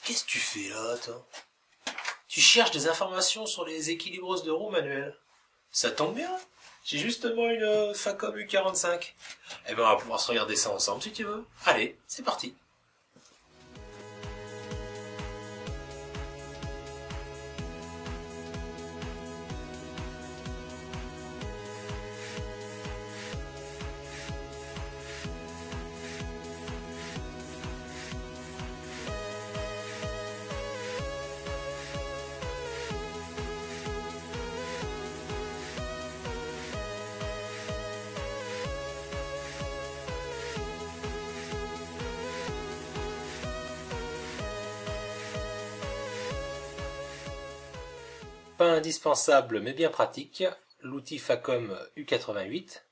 Qu'est-ce que tu fais là, toi? Tu cherches des informations sur les équilibreuses de roues manuelles. Ça tombe bien. J'ai justement une Facom U45. Eh ben, on va pouvoir se regarder ça ensemble si tu veux. Allez, c'est parti. Pas indispensable mais bien pratique, l'outil Facom U88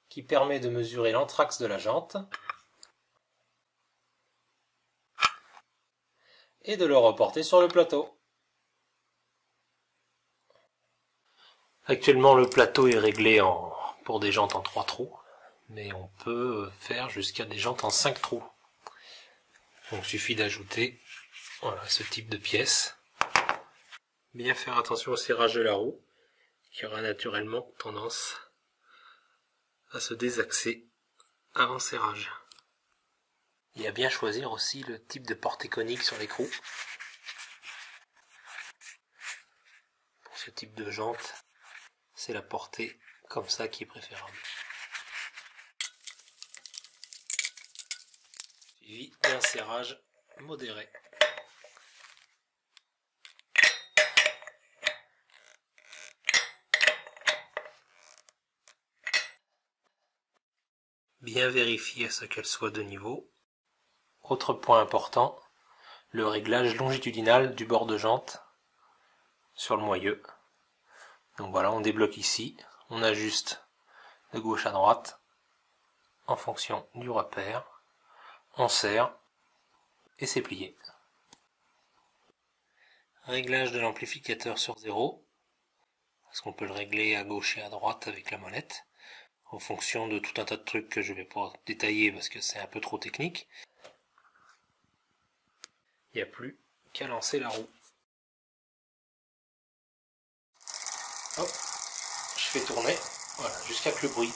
qui permet de mesurer l'anthrax de la jante et de le reporter sur le plateau. Actuellement le plateau est réglé pour des jantes en 3 trous, mais on peut faire jusqu'à des jantes en 5 trous. Donc il suffit d'ajouter voilà, ce type de pièce. Bien faire attention au serrage de la roue, qui aura naturellement tendance à se désaxer avant serrage. Et à bien choisir aussi le type de portée conique sur l'écrou. Pour ce type de jante, c'est la portée comme ça qui est préférable. Suivi d'un serrage modéré. Bien vérifier à ce qu'elle soit de niveau. Autre point important, le réglage longitudinal du bord de jante sur le moyeu. Donc voilà, on débloque ici, on ajuste de gauche à droite en fonction du repère, on serre et c'est plié. Réglage de l'amplificateur sur 0, parce qu'on peut le régler à gauche et à droite avec la molette, en fonction de tout un tas de trucs que je vais pas détailler parce que c'est un peu trop technique. Il n'y a plus qu'à lancer la roue. Hop, je fais tourner, voilà, jusqu'à que le bruit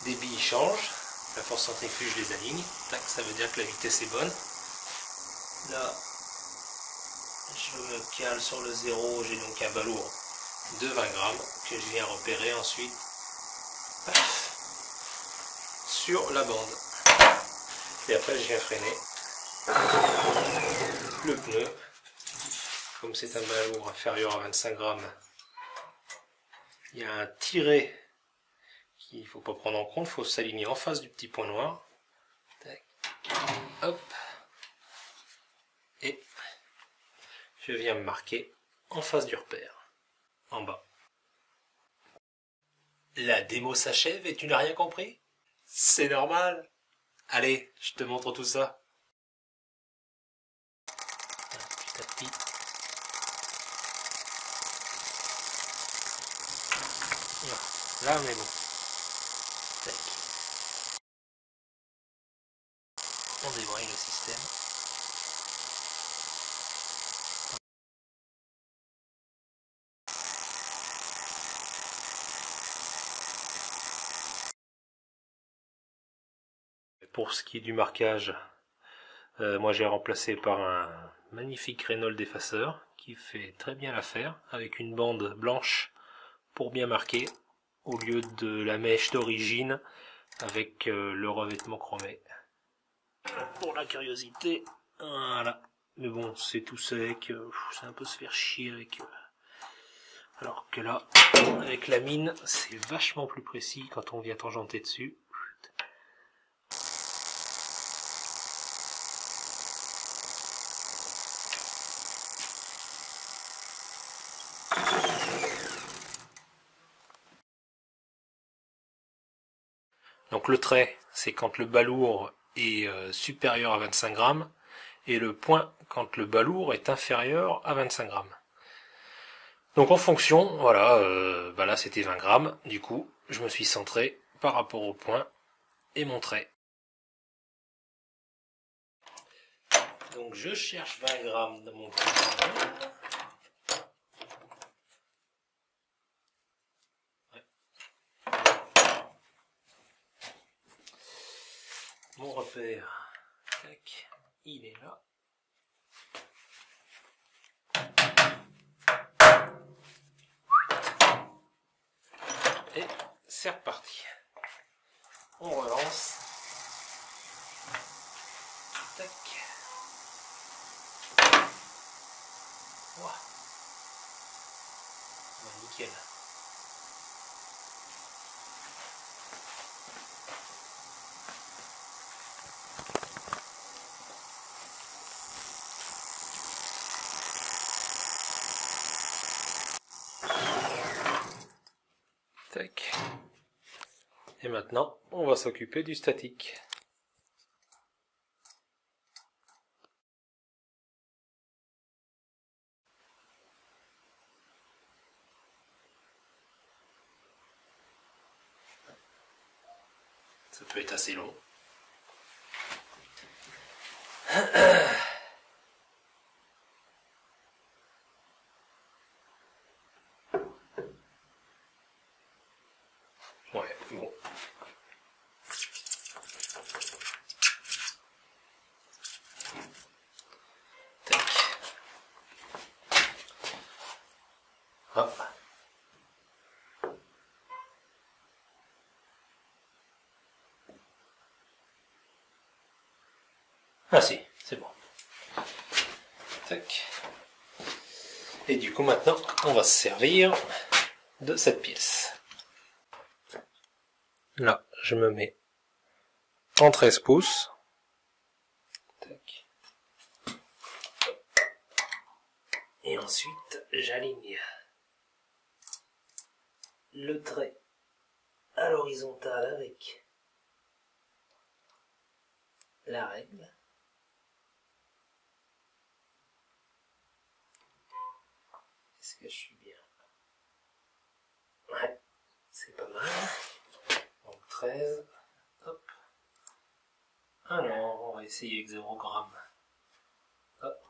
des billes change. La force centrifuge les aligne. Tac, ça veut dire que la vitesse est bonne. Là, je me cale sur le 0, j'ai donc un balourd de 20 grammes que je viens repérer ensuite sur la bande. Et après, je viens freiner le pneu. Comme c'est un balourd inférieur à 25 grammes, il y a un tiret qu'il ne faut pas prendre en compte, il faut s'aligner en face du petit point noir. Tac. Hop. Et je viens me marquer en face du repère, en bas. La démo s'achève et tu n'as rien compris? C'est normal. Allez, je te montre tout ça. Petit à petit. Là on est bon. Tac. On débraye le système. Pour ce qui est du marquage, moi j'ai remplacé par un magnifique Reynolds d'effaceur qui fait très bien l'affaire avec une bande blanche pour bien marquer au lieu de la mèche d'origine avec le revêtement chromé. Pour la curiosité, voilà. Mais bon, c'est tout sec, c'est un peu se faire chier avec. Alors que là, avec la mine, c'est vachement plus précis quand on vient tangenter dessus. Donc le trait, c'est quand le balourd est supérieur à 25 grammes, et le point quand le balourd est inférieur à 25 grammes. Donc en fonction, voilà, là c'était 20 grammes, du coup, je me suis centré par rapport au point et mon trait. Donc je cherche 20 grammes dans mon petit. Mon repère, tac, il est là. Et c'est reparti. On relance. Tac. Wow. Ouais, nickel. Tac. Et maintenant, on va s'occuper du statique. Ça peut être assez long. Ouais, bon. Tac. Hop. Ah si, c'est bon. Tac. Et du coup maintenant, on va se servir de cette pièce. Là, je me mets en 13 pouces. Tac. Et ensuite, j'aligne le trait à l'horizontale avec la règle. Est-ce que je suis bien? Ouais, c'est pas mal. Donc 13, hop. Ah non, on va essayer avec 0 g. Hop.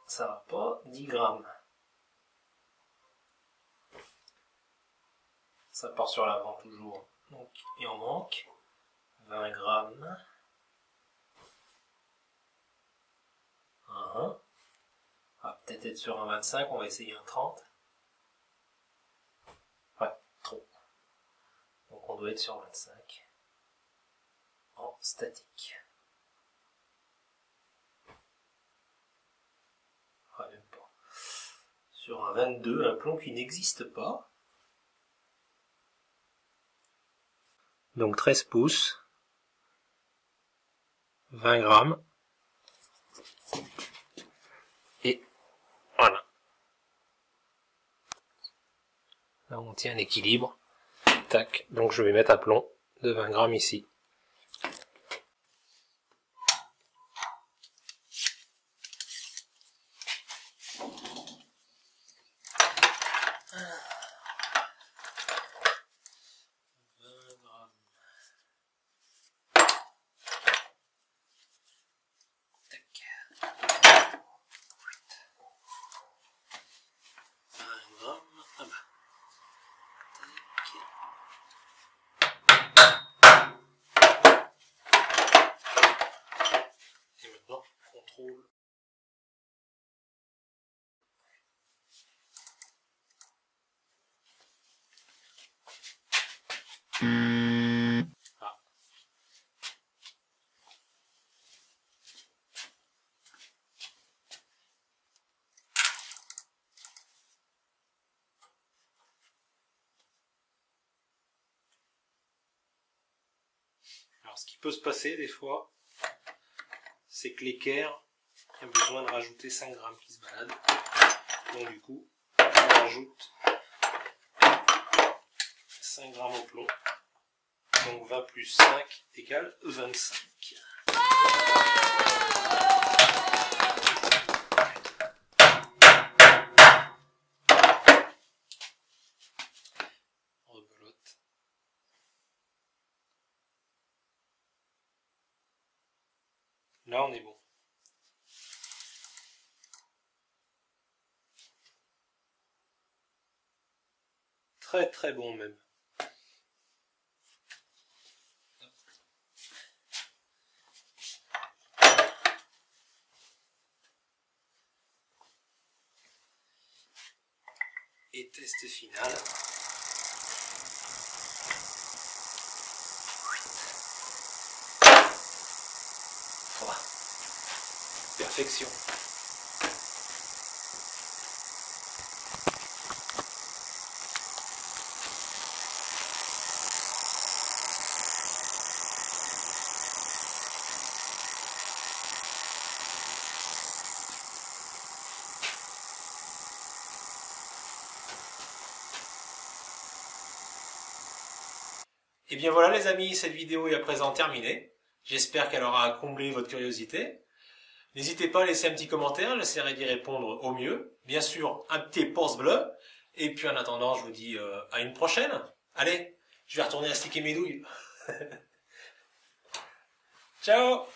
Ça va pas, 10 grammes. Ça part sur l'avant toujours. Donc il en manque 20 grammes. On va peut-être être sur un 25, on va essayer un 30. Ouais, trop. Donc on doit être sur 25. En statique. Ouais, même pas. Sur un 22, un plomb qui n'existe pas. Donc 13 pouces. 20 grammes. Et voilà. Là on tient l'équilibre. Tac. Donc je vais mettre un plomb de 20 grammes ici. Contrôle. Ah. Alors ce qui peut se passer des fois, c'est que l'équerre a besoin de rajouter 5 grammes qui se baladent. Donc du coup, on rajoute 5 grammes au plomb. Donc 20 plus 5 égale 25. Rebelote. Là on est bon. Très très bon même. Et test final. Voilà. Perfection. Et bien voilà les amis, cette vidéo est à présent terminée. J'espère qu'elle aura comblé votre curiosité. N'hésitez pas à laisser un petit commentaire, j'essaierai d'y répondre au mieux. Bien sûr, un petit pouce bleu. Et puis en attendant, je vous dis à une prochaine. Allez, je vais retourner astiquer mes douilles. Ciao!